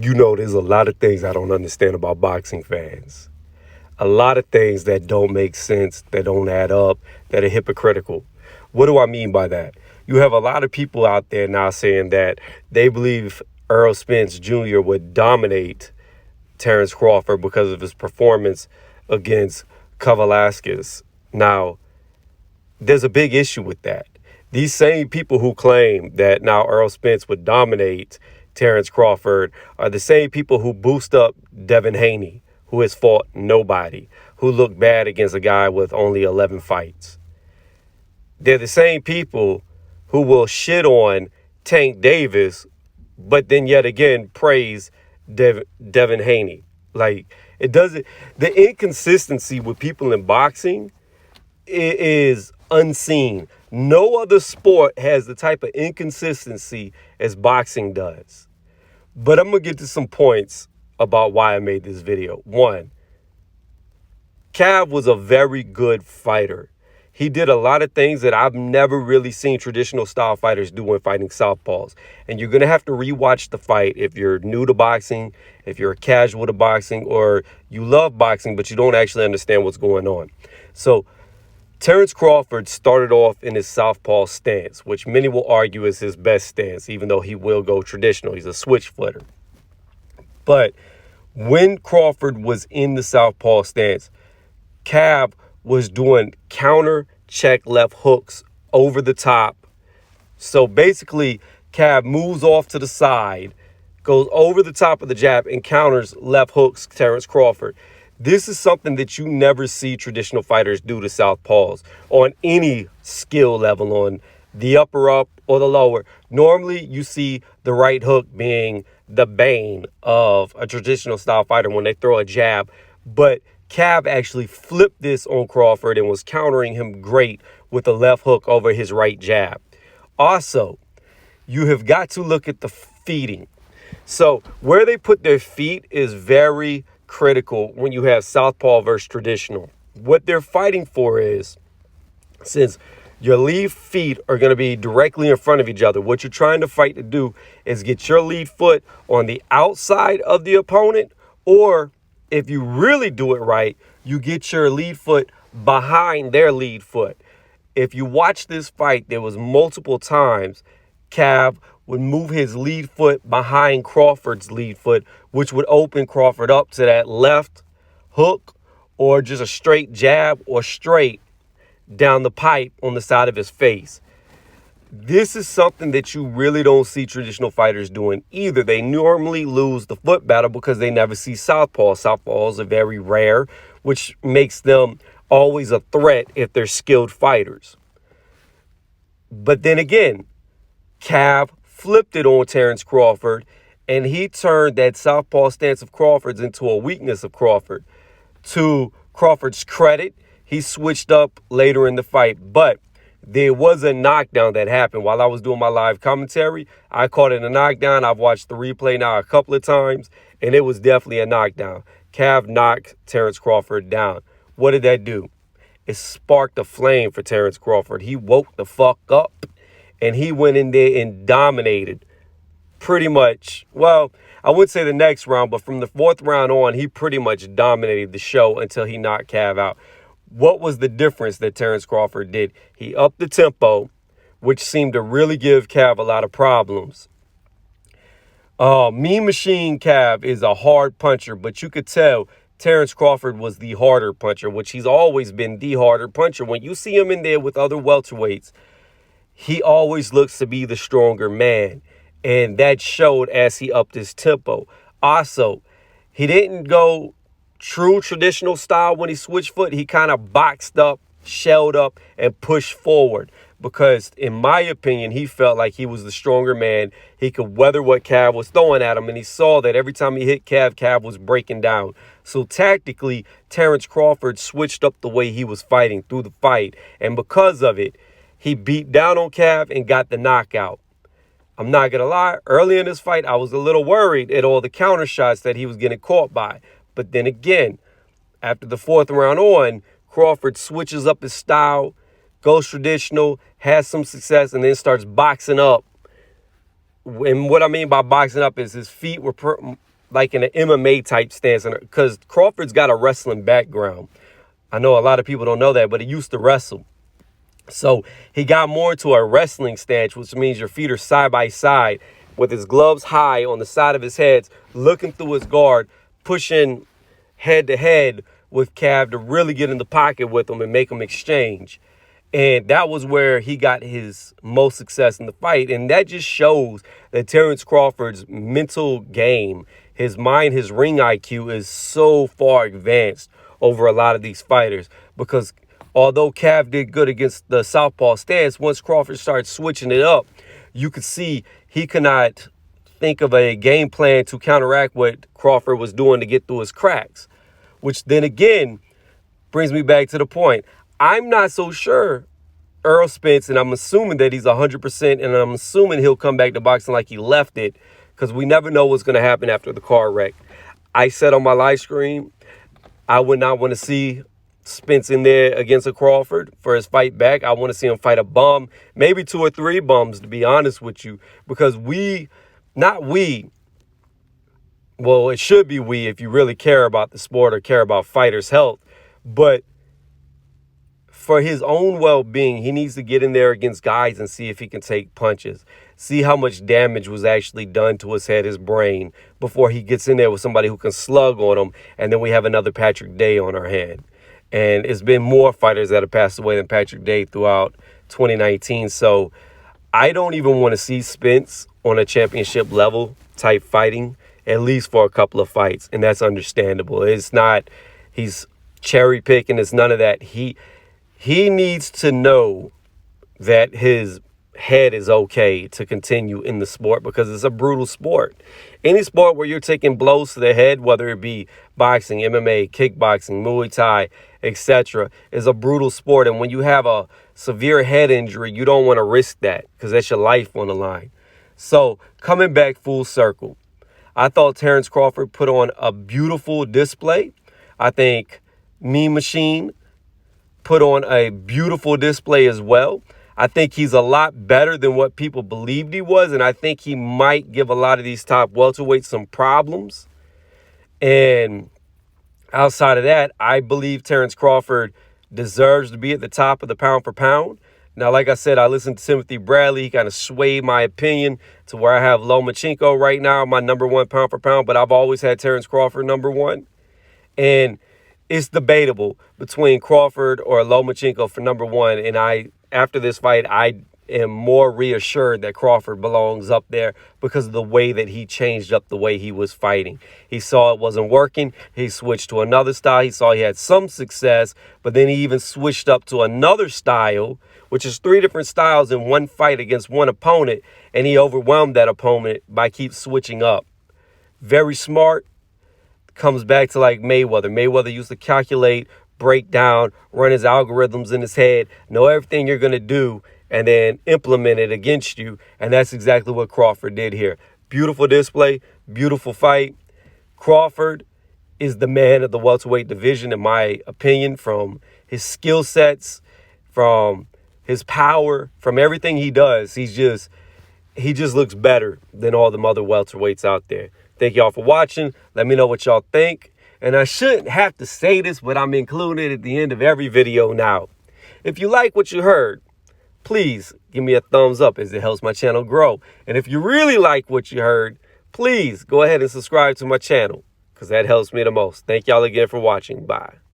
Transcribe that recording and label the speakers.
Speaker 1: You know, there's a lot of things I don't understand about boxing fans. A lot of things that don't make sense, that don't add up, that are hypocritical. What do I mean by that? You have a lot of people out there now saying that they believe Earl Spence Jr. would dominate Terence Crawford because of his performance against Velasquez. Now, there's a big issue with that. These same people who claim that now Earl Spence would dominate Terence Crawford are the same people who boost up Devin Haney, who has fought nobody, who looked bad against a guy with only 11 fights. They're the same people who will shit on Tank Davis, but then yet again praise Devin Haney. Like, it doesn't, the inconsistency with people in boxing is unseen. No other sport has the type of inconsistency as boxing does. But I'm going to get to some points about why I made this video. One, Cav was a very good fighter. He did a lot of things that I've never really seen traditional style fighters do when fighting southpaws. And you're going to have to rewatch the fight if you're new to boxing, if you're a casual to boxing, or you love boxing but you don't actually understand what's going on. So Terence Crawford started off in his southpaw stance, which many will argue is his best stance, even though he will go traditional. He's a switch footer. But when Crawford was in the southpaw stance, Cav was doing counter check left hooks over the top. So basically, Cav moves off to the side, goes over the top of the jab, and counters left hooks Terence Crawford. This is something that you never see traditional fighters do to southpaws on any skill level, on the upper up or the lower. Normally, you see the right hook being the bane of a traditional style fighter when they throw a jab. But Cav actually flipped this on Crawford and was countering him great with a left hook over his right jab. Also, you have got to look at the feeding. So where they put their feet is very critical when you have southpaw versus traditional. What they're fighting for is, since your lead feet are going to be directly in front of each other, what you're trying to fight to do is get your lead foot on the outside of the opponent, or if you really do it right, you get your lead foot behind their lead foot. If you watch this fight, there was multiple times Cav would move his lead foot behind Crawford's lead foot, which would open Crawford up to that left hook or just a straight jab or straight down the pipe on the side of his face. This is something that you really don't see traditional fighters doing either. They normally lose the foot battle because they never see southpaws. Southpaws are very rare, which makes them always a threat if they're skilled fighters. But then again, Cav flipped it on Terence Crawford, and he turned that southpaw stance of Crawford's into a weakness of Crawford. To Crawford's credit, he switched up later in the fight, but there was a knockdown that happened while I was doing my live commentary. I caught it a knockdown. I've watched the replay now a couple of times, and it was definitely a knockdown. Cav knocked Terence Crawford down. What did that do? It sparked a flame for Terence Crawford. He woke the fuck up, and he went in there and dominated pretty much. Well, I wouldn't say the next round, but from the fourth round on, he pretty much dominated the show until he knocked Cav out. What was the difference that Terence Crawford did? He upped the tempo, which seemed to really give Cav a lot of problems. Mean Machine Cav is a hard puncher, but you could tell Terence Crawford was the harder puncher, which he's always been the harder puncher. When you see him in there with other welterweights, he always looks to be the stronger man, and that showed as he upped his tempo. Also, he didn't go true traditional style when he switched foot. He kind of boxed up, shelled up, and pushed forward because, in my opinion, he felt like he was the stronger man. He could weather what Cav was throwing at him, and he saw that every time he hit Cav, Cav was breaking down. So tactically, Terence Crawford switched up the way he was fighting through the fight, and because of it, he beat down on Cav and got the knockout. I'm not going to lie, early in this fight, I was a little worried at all the counter shots that he was getting caught by. But then again, after the fourth round on, Crawford switches up his style, goes traditional, has some success, and then starts boxing up And what I mean by boxing up is his feet were like in an MMA type stance, because Crawford's got a wrestling background. I know a lot of people don't know that, but he used to wrestle. So he got more into a wrestling stance, which means your feet are side by side with his gloves high on the side of his head, looking through his guard, pushing head to head with Cav to really get in the pocket with him and make him exchange. And that was where he got his most success in the fight. And that just shows that Terence Crawford's mental game, his mind, his ring IQ is so far advanced over a lot of these fighters. Because although Cav did good against the southpaw stance, once Crawford started switching it up, you could see he could not think of a game plan to counteract what Crawford was doing to get through his cracks. Which then again brings me back to the point. I'm not so sure Errol Spence, and I'm assuming that he's 100%, and I'm assuming he'll come back to boxing like he left it, because we never know what's going to happen after the car wreck. I said on my live stream, I would not want to see Spence in there against a Crawford for his fight back. I want to see him fight a bum, maybe 2 or 3 bums, to be honest with you, because well, it should be we if you really care about the sport or care about fighters' health. But for his own well-being, he needs to get in there against guys and see if he can take punches. See how much damage was actually done to his head, his brain, before he gets in there with somebody who can slug on him. And then we have another Patrick Day on our hand. And it's been more fighters that have passed away than Patrick Day throughout 2019. So I don't even want to see Spence on a championship level type fighting, at least for a couple of fights. And that's understandable. It's not, he's cherry picking. It's none of that. He needs to know that his head is okay to continue in the sport, because it's a brutal sport. Any sport where you're taking blows to the head, whether it be boxing, MMA, kickboxing, Muay Thai, etc., is a brutal sport. And when you have a severe head injury, you don't want to risk that, because that's your life on the line. So coming back full circle, I thought Terence Crawford put on a beautiful display. I think Mean Machine put on a beautiful display as well. I think he's a lot better than what people believed he was, and I think he might give a lot of these top welterweights some problems. And outside of that, I believe Terence Crawford deserves to be at the top of the pound for pound. Now, like I said, I listened to Timothy Bradley. He kind of swayed my opinion to where I have Lomachenko right now, my number 1 pound for pound, but I've always had Terence Crawford number 1. And it's debatable between Crawford or Lomachenko for number 1. And after this fight, I am more reassured that Crawford belongs up there because of the way that he changed up the way he was fighting. He saw it wasn't working. He switched to another style. He saw he had some success, but then he even switched up to another style, which is 3 different styles in one fight against one opponent, and he overwhelmed that opponent by keep switching up. Very smart. Comes back to like Mayweather. Mayweather used to calculate, break down, run his algorithms in his head, know everything you're going to do, and then implement it against you. And that's exactly what Crawford did here. Beautiful display, beautiful fight. Crawford is the man of the welterweight division, in my opinion, from his skill sets, from his power, from everything he does. He just looks better than all the other welterweights out there. Thank y'all for watching. Let me know what y'all think. And I shouldn't have to say this, but I'm included at the end of every video now. If you like what you heard, please give me a thumbs up, as it helps my channel grow. And if you really like what you heard, please go ahead and subscribe to my channel, because that helps me the most. Thank y'all again for watching. Bye.